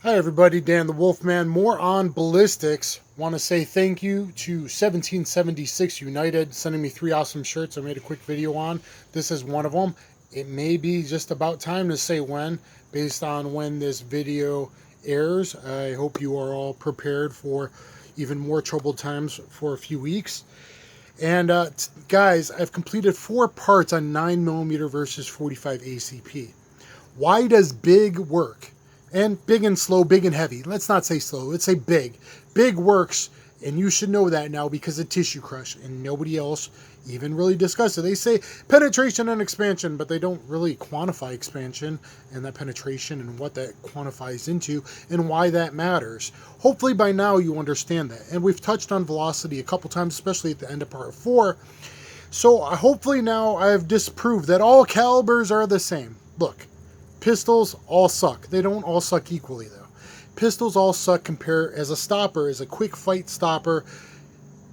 Hi everybody, Dan the Wolfman. More on ballistics. Want to say thank you to 1776 United sending me 3 awesome shirts I made a quick video on. This is one of them. It may be just about time to say when, based on when this video airs. I hope you are all prepared for even more troubled times for a few weeks. And guys, I've completed 4 parts on 9mm versus 45 ACP. Why does big work? And big and slow, big and heavy. Let's not say slow, let's say big. Big works, and you should know that now because of tissue crush, and nobody else even really discussed it. They say penetration and expansion, but they don't really quantify expansion and that penetration and what that quantifies into and why that matters. Hopefully by now you understand that. And we've touched on velocity a couple times, especially at the end of part 4. So hopefully now I've disproved that all calibers are the same. Look. Pistols all suck. They don't all suck equally though. Pistols all suck compared as a stopper, as a quick fight stopper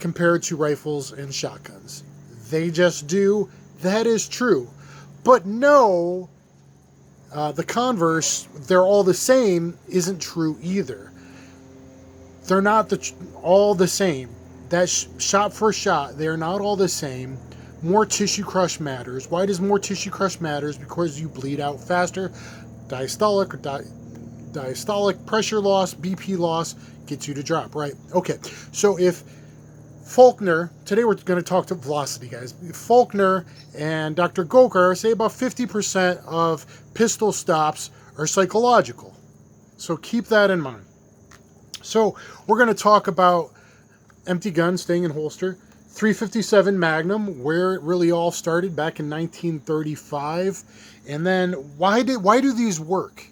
compared to rifles and shotguns. They just do. That is true. But no, the converse, they're all the same, isn't true either. They're not all the same. That's shot for shot. They're not all the same. More tissue crush matters. Why does more tissue crush matters? Because you bleed out faster. Diastollic or diastolic pressure loss, BP loss gets you to drop, right? Okay, so if Faulkner, today we're going to talk to velocity, guys. If Faulkner and Dr. Gokar say about 50% of pistol stops are psychological. So keep that in mind. So we're going to talk about empty gun staying in holster. 357 Magnum, where it really all started back in 1935. And then why do these work?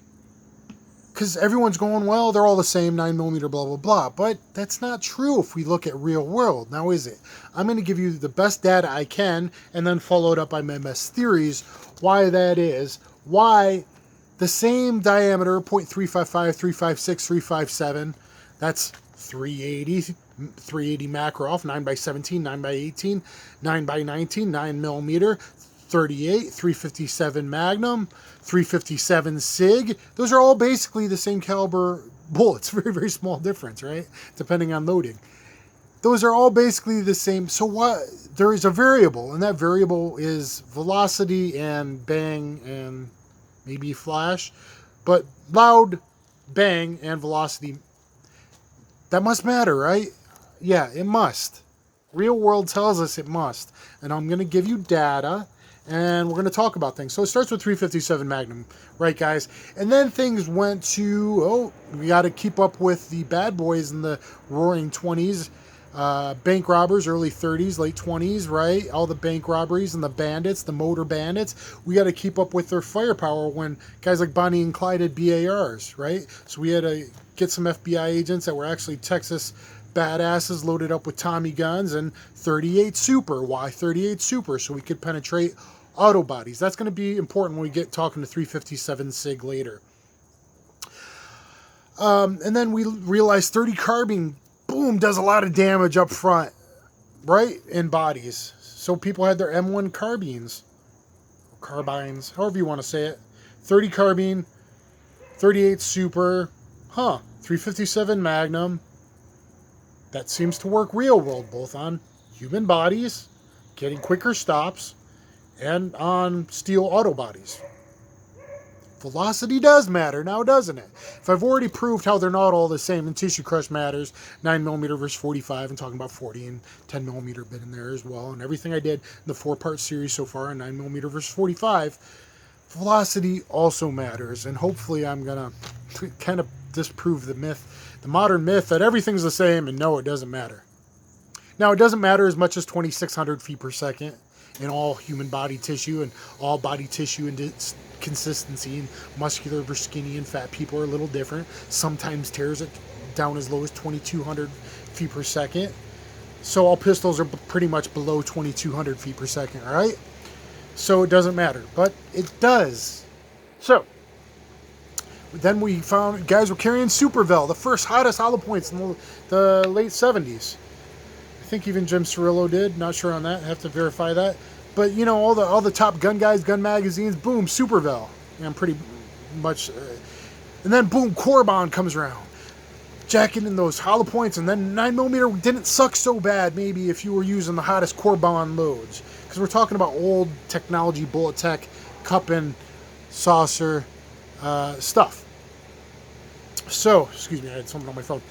Because everyone's going, well, they're all the same, 9mm, blah, blah, blah. But that's not true if we look at real world. Now, is it? I'm going to give you the best data I can and then follow it up by my best theories why that is. Why the same diameter, 0.355, 356, 357, that's 380 Makarov, 9x17, 9x18, 9x19, 9mm, 38, 357 Magnum, 357 Sig. Those are all basically the same caliber bullets. Very, very small difference, right? Depending on loading. Those are all basically the same. So what? There is a variable, and that variable is velocity and bang and maybe flash. But loud, bang, and velocity, that must matter, right? Yeah, it must. Real world tells us it must. And I'm going to give you data, and we're going to talk about things. So it starts with 357 Magnum, right, guys? And then things went to, we got to keep up with the bad boys in the roaring 20s. Bank robbers, early 30s, late 20s, right? All the bank robberies and the bandits, the motor bandits. We got to keep up with their firepower when guys like Bonnie and Clyde had BARs, right? So we had to get some FBI agents that were actually Texas badasses loaded up with Tommy guns and 38 Super. Why 38 Super? So we could penetrate auto bodies. That's going to be important when we get talking to 357 Sig later. And then we realized 30 carbine, boom, does a lot of damage up front, right? In bodies. So people had their M1 carbines, however you want to say it. 30 carbine, 38 Super, 357 Magnum. That seems to work real world, both on human bodies, getting quicker stops, and on steel auto bodies. Velocity does matter now, doesn't it? If I've already proved how they're not all the same, and tissue crush matters, 9mm versus 45, I'm talking about 40 and 10mm bit in there as well, and everything I did in the 4-part series so far on 9mm versus 45, velocity also matters, and hopefully I'm going to kind of disprove the myth, the modern myth that everything's the same, and no, it doesn't matter. Now, it doesn't matter as much as 2,600 feet per second in all human body tissue, and all body tissue and its consistency, and muscular versus skinny and fat people are a little different. Sometimes tears it down as low as 2,200 feet per second. So all pistols are pretty much below 2,200 feet per second, all right? So it doesn't matter, but it does. So then we found guys were carrying Supervel, the first hottest Hollowpoints in the late 70s. I think even Jim Cirillo did. Not sure on that. I have to verify that. But you know, all the top gun guys, gun magazines, boom, Supervel. And I'm pretty much And then boom, Corbon comes around, jacking in those hollow points, and then 9mm didn't suck so bad maybe if you were using the hottest Corbon loads. Because we're talking about old technology, bullet tech, cup and saucer stuff. So, excuse me, I had something on my phone.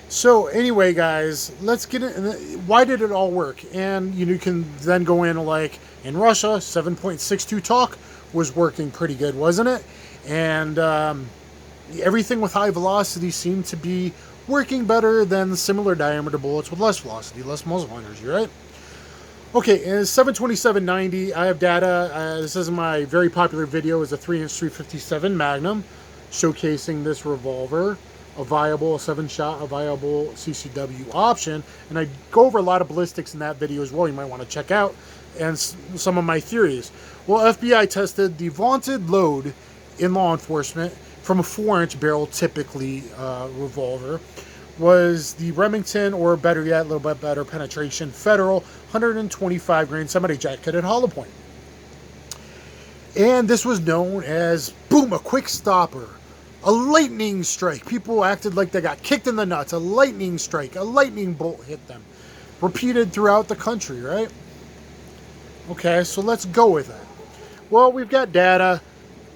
So anyway, guys, let's get in. Why did it all work? And you can then go in like in Russia, 7.62 torque was working pretty good, wasn't it? And everything with high velocity seemed to be working better than similar diameter bullets with less velocity, less muzzle energy, right? Okay, and 727.90, I have data. This is my very popular video. Is a 3-inch 357 Magnum showcasing this revolver, a viable 7-shot, a viable CCW option. And I go over a lot of ballistics in that video as well. You might want to check out and some of my theories. Well, FBI tested the vaunted load in law enforcement from a 4-inch barrel, typically revolver, was the Remington, or better yet, a little bit better penetration, Federal 125 grain semi-jacket at Hollowpoint. And this was known as, boom, a quick stopper, a lightning strike. People acted like they got kicked in the nuts. A lightning strike, a lightning bolt hit them. Repeated throughout the country, right? Okay, so let's go with that. Well, we've got data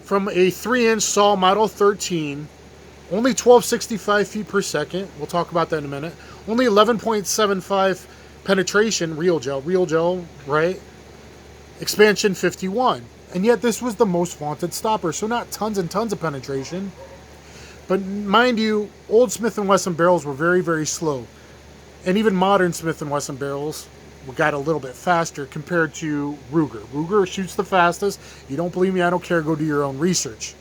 from a 3-inch saw model 13, only 1265 feet per second. We'll talk about that in a minute. Only 11.75 penetration, real gel, right? Expansion 51. And yet this was the most vaunted stopper, so not tons and tons of penetration. But mind you, old Smith & Wesson barrels were very, very slow. And even modern Smith & Wesson barrels got a little bit faster compared to Ruger. Ruger shoots the fastest. You don't believe me? I don't care. Go do your own research.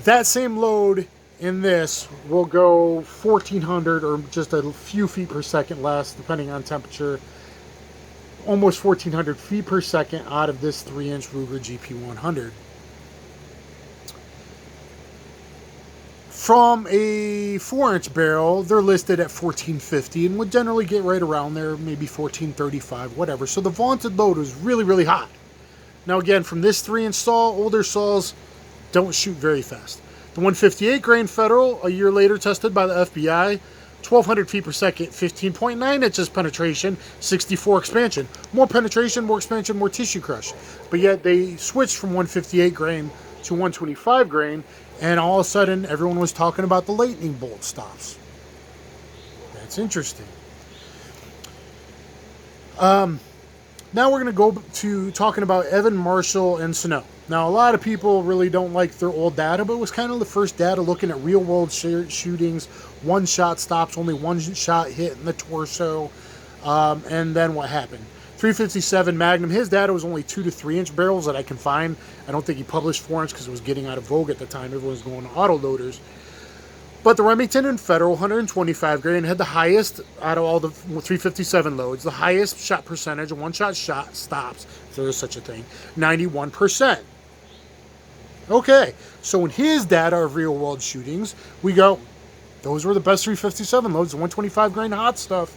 That same load in this will go 1,400 or just a few feet per second less, depending on temperature. Almost 1,400 feet per second out of this 3-inch Ruger GP100. From a 4-inch barrel, they're listed at 1,450 and would generally get right around there, maybe 1,435, whatever. So the vaunted load was really, really high. Now again, from this 3-inch saw, older saws don't shoot very fast. The 158 grain Federal, a year later tested by the FBI, 1,200 feet per second, 15.9 inches penetration, 64 expansion. More penetration, more expansion, more tissue crush. But yet they switched from 158 grain to 125 grain, and all of a sudden everyone was talking about the lightning bolt stops. That's interesting. Now we're going to go to talking about Evan, Marshall, and Snow. Now, a lot of people really don't like their old data, but it was kind of the first data looking at real-world shootings, one-shot stops, only one shot hit in the torso, and then what happened. 357 Magnum, his data was only 2 to 3-inch barrels that I can find. I don't think he published 4-inch because it was getting out of vogue at the time. Everyone was going to autoloaders. But the Remington and Federal 125 grain had the highest out of all the 357 loads, the highest shot percentage, one-shot shot stops, if there is such a thing, 91%. Okay, so in his data of real-world shootings, we go, those were the best 357 loads, the 125 grain hot stuff.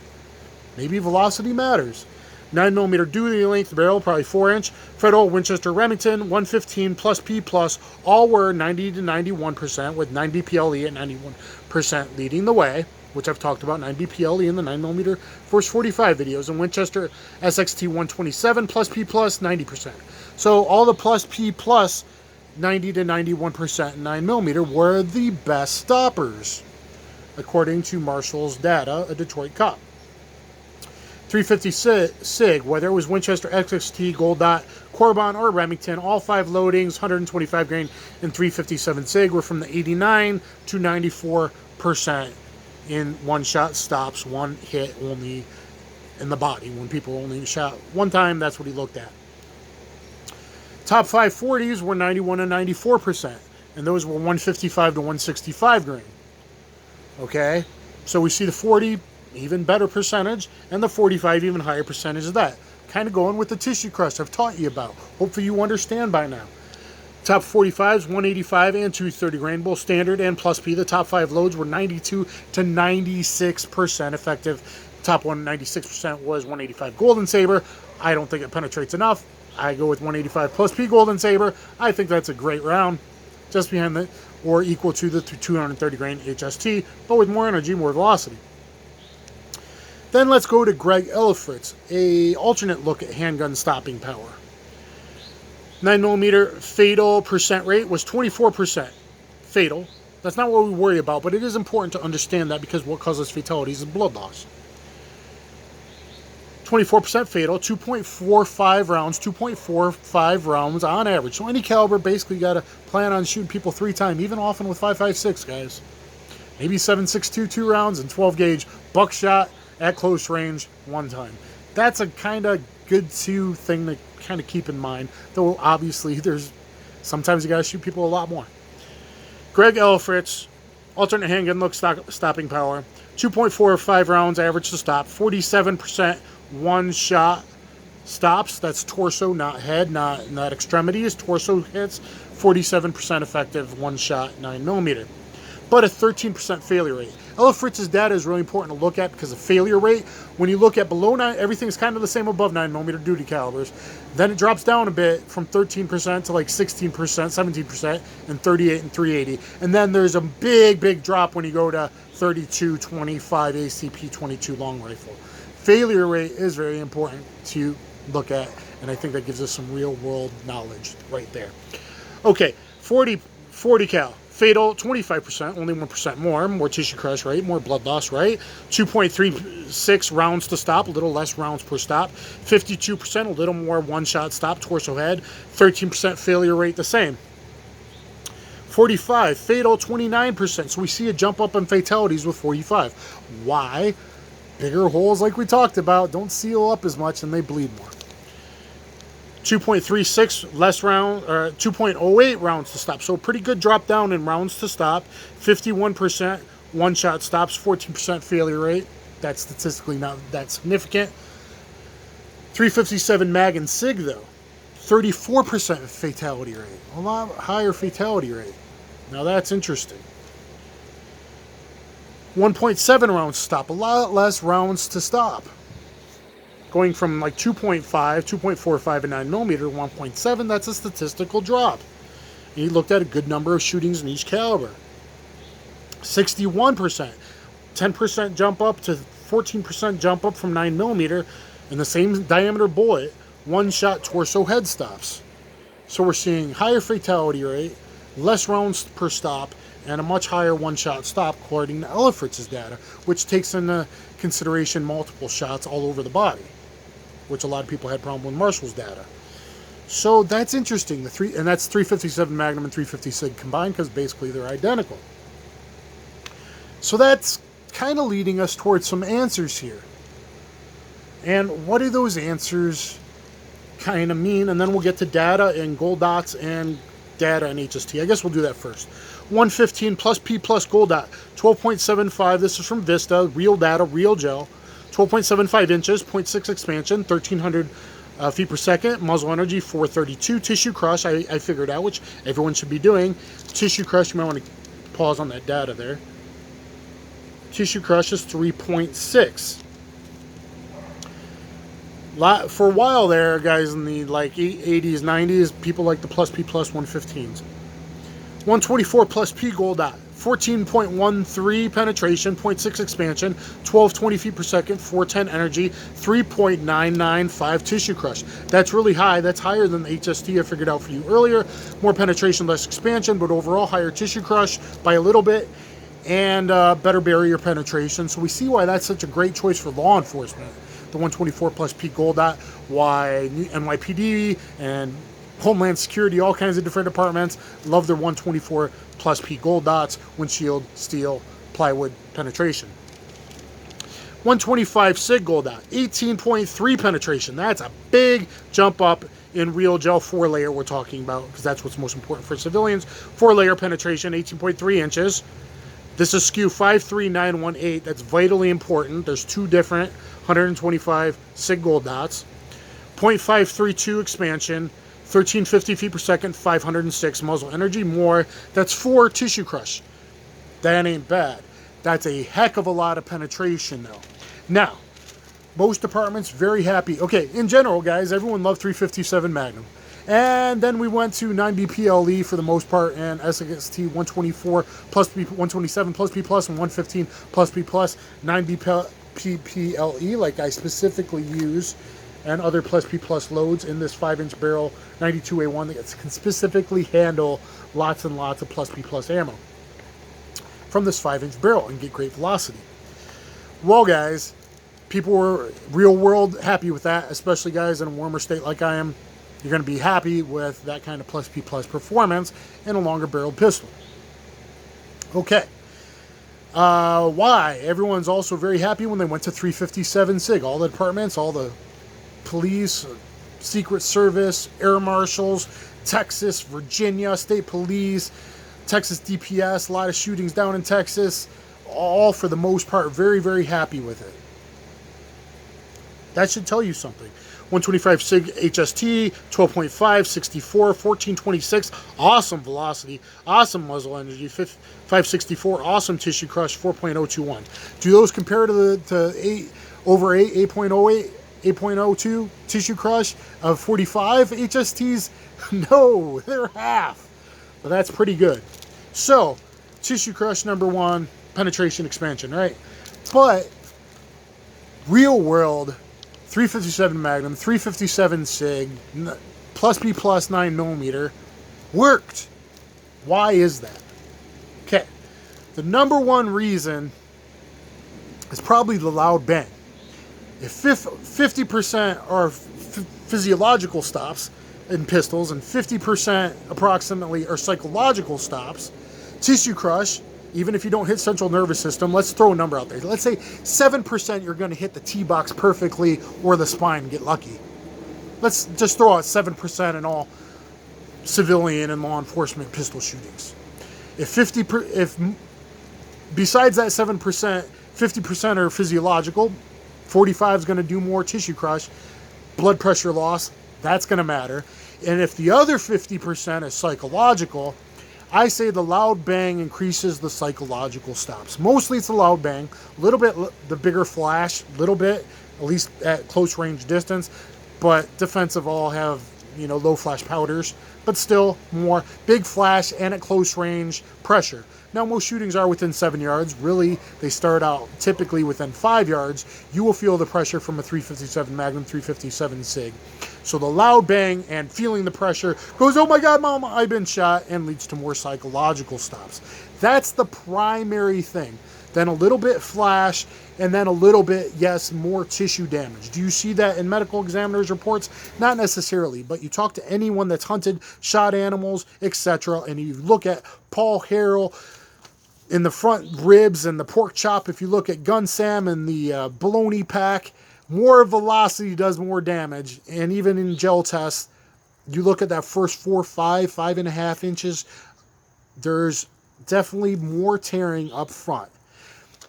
Maybe velocity matters. 9mm duty length barrel, probably 4-inch. Federal, Winchester, Remington, 115 plus P plus, all were 90 to 91%, with 9 BPLE at 91% leading the way, which I've talked about, 9 BPLE in the 9mm Force 45 videos, and Winchester SXT 127 plus P plus, 90%. So all the plus P plus, 90 to 91% 9mm were the best stoppers, according to Marshall's data, a Detroit cop. 350 Sig, whether it was Winchester XXT, Gold Dot, Corbon, or Remington, all 5 loadings, 125 grain and 357 Sig were from the 89 to 94% in one-shot stops, one hit only in the body. When people only shot one time, that's what he looked at. Top 5 40s were 91 and 94%, and those were 155 to 165 grain. Okay, so we see the 40 even better percentage, and the 45 even higher percentage of that. Kind of going with the tissue crush I've taught you about. Hopefully you understand by now. Top 45s, 185 and 230 grain, both standard and plus P. The top 5 loads were 92 to 96% effective. Top 96% was 185 Golden Saber. I don't think it penetrates enough. I go with 185 plus P Golden Saber. I think that's a great round. just behind the, or equal to the 230 grain HST, but with more energy, more velocity. Then let's go to Greg Elifritz, a alternate look at handgun stopping power. 9mm fatal percent rate was 24%. Fatal. That's not what we worry about, but it is important to understand that because what causes fatalities is blood loss. 24% fatal, 2.45 rounds on average. So any caliber, basically you got to plan on shooting people 3 times, even often with 5.56, guys. Maybe 7.62 2 rounds and 12 gauge buckshot at close range 1 time. That's a kind of good thing to kind of keep in mind, though obviously there's sometimes you got to shoot people a lot more. Greg Elifritz, alternate handgun look stopping power, 2.45 rounds average to stop, 47% one shot stops. That's torso, not head, not extremities. Torso hits, 47% effective one shot 9mm, but a 13% failure rate. Elifritz's data is really important to look at because of failure rate. When you look at below 9, everything's kind of the same above 9mm duty calibers. Then it drops down a bit from 13% to like 16%, 17%, and 38 and 380. And then there's a big drop when you go to 32, 25 ACP 22 long rifle. Failure rate is very important to look at, and I think that gives us some real world knowledge right there. Okay, 40 cal. Fatal, 25%, only 1% more tissue crush, right? More blood loss, right? 2.36 rounds to stop, a little less rounds per stop. 52%, a little more one-shot stop, torso head. 13% failure rate, the same. 45, fatal, 29%. So we see a jump up in fatalities with 45. Why? Bigger holes like we talked about don't seal up as much and they bleed more. 2.36 less round, or 2.08 rounds to stop. So pretty good drop down in rounds to stop. 51% one-shot stops, 14% failure rate. That's statistically not that significant. 357 mag and Sig though, 34% fatality rate. A lot higher fatality rate. Now that's interesting. 1.7 rounds to stop, a lot less rounds to stop. Going from like 2.5, 2.45 and 9mm to 1.7, that's a statistical drop. He looked at a good number of shootings in each caliber. 61%, 10% jump up to 14% jump up from 9mm, and the same diameter bullet, one-shot torso head stops. So we're seeing higher fatality rate, less rounds per stop, and a much higher one-shot stop according to Elifritz's data, which takes into consideration multiple shots all over the body, which a lot of people had problem with Marshall's data. So that's interesting. And that's 357 Magnum and 350 Sig combined because basically they're identical. So that's kind of leading us towards some answers here. And what do those answers kind of mean? And then we'll get to data and gold dots and data and HST. I guess we'll do that first. 115 plus P plus gold dot, 12.75. This is from Vista, real data, real gel. 12.75 inches, 0.6 expansion, 1,300 feet per second. Muzzle energy, 432. Tissue crush, I figured out, which everyone should be doing. Tissue crush, you might want to pause on that data there. Tissue crush is 3.6. For a while there, guys, in the like 80s, 90s, people like the plus P plus 115s. 124 plus P gold dot, 14.13 penetration, 0.6 expansion, 1220 feet per second, 410 energy, 3.995 tissue crush. That's really high. That's higher than the HST I figured out for you earlier. More penetration, less expansion, but overall higher tissue crush by a little bit, and better barrier penetration. So we see why that's such a great choice for law enforcement. The 124 plus P gold dot, why NYPD and Homeland Security, all kinds of different departments love their 124 plus P gold dots, windshield, steel, plywood penetration. 125 Sig gold dot, 18.3 penetration. That's a big jump up in real gel 4-layer we're talking about, because that's what's most important for civilians. 4-layer penetration, 18.3 inches. This is SKU 53918. That's vitally important. There's two different 125 Sig gold dots. 0.532 expansion, 1350 feet per second, 506 muzzle energy, more. That's 4 tissue crush. That ain't bad. That's a heck of a lot of penetration, though. Now, most departments very happy. Okay, in general, guys, everyone loved 357 Magnum. And then we went to 9B PLE for the most part, and SJHT 124 plus P, 127 plus P plus, and 115 plus P plus. 9B PLE, like I specifically use, and other plus P plus loads in this 5-inch barrel 92A1 that can specifically handle lots and lots of plus P plus ammo from this 5-inch barrel and get great velocity. Well, guys, people were real world happy with that, especially guys in a warmer state like I am. You're going to be happy with that kind of plus P plus performance in a longer barreled pistol. Okay. Why? Everyone's also very happy when they went to 357 SIG. All the departments, all the police, Secret Service, Air Marshals, Texas, Virginia, State Police, Texas DPS, a lot of shootings down in Texas, all for the most part very, very happy with it. That should tell you something. 125 SIG HST, 12.5, 64, 1426, awesome velocity, awesome muzzle energy, 564, awesome tissue crush, 4.021. Do those compare to the 8.08, 8.02 tissue crush of 45 HSTs? No, they're half. But that's pretty good. So, tissue crush number one, penetration expansion, right? But real world, 357 Magnum, 357 SIG, plus P plus 9mm worked. Why is that? Okay, the number one reason is probably the loud bang. If 50% are physiological stops in pistols and 50% approximately are psychological stops, tissue crush, even if you don't hit central nervous system, let's throw a number out there. Let's say 7% you're going to hit the T-box perfectly or the spine and get lucky. Let's just throw out 7% in all civilian and law enforcement pistol shootings. If besides that 7%, 50% are physiological, 45 is going to do more tissue crush, blood pressure loss, that's going to matter. And if the other 50% is psychological, I say the loud bang increases the psychological stops. Mostly it's the loud bang, a little bit the bigger flash, a little bit, at least at close range distance, but defensive all have, you know, low flash powders, but still more big flash and at close range pressure. Now most shootings are within 7 yards. Really, they start out typically within 5 yards. You will feel the pressure from a 357 Magnum, 357 SIG. So the loud bang and feeling the pressure goes, oh my God, Mom, I've been shot, and leads to more psychological stops. That's the primary thing. Then a little bit flash, and then a little bit, yes, more tissue damage. Do you see that in medical examiners' reports? Not necessarily, but you talk to anyone that's hunted, shot animals, etc., and you look at Paul Harrell in the front ribs and the pork chop. If you look at Gun Sam and the bologna pack, more velocity does more damage. And even in gel tests, you look at that first 5.5 inches, there's definitely more tearing up front.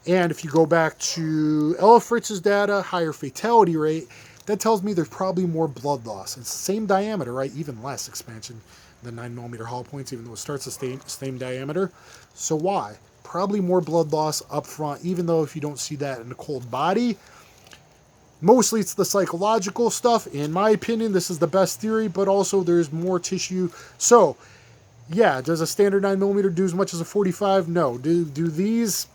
And if you go back to Ella Fritz's data, higher fatality rate, that tells me there's probably more blood loss. It's the same diameter, right? Even less expansion than 9mm Hollowpoints, even though it starts the same diameter. So why? Probably more blood loss up front, even though if you don't see that in a cold body. Mostly it's the psychological stuff. In my opinion, this is the best theory, but also there's more tissue. So, yeah, does a standard 9mm do as much as a 45? No. Do these?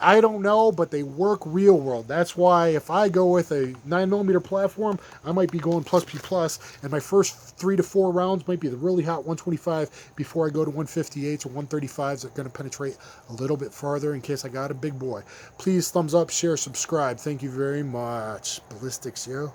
I don't know, but they work real world. That's why if I go with a 9mm platform, I might be going plus P plus, and my first 3 to 4 rounds might be the really hot 125 before I go to 158s or 135s that are going to penetrate a little bit farther in case I got a big boy. Please thumbs up, share, subscribe. Thank you very much. Ballistics, yo.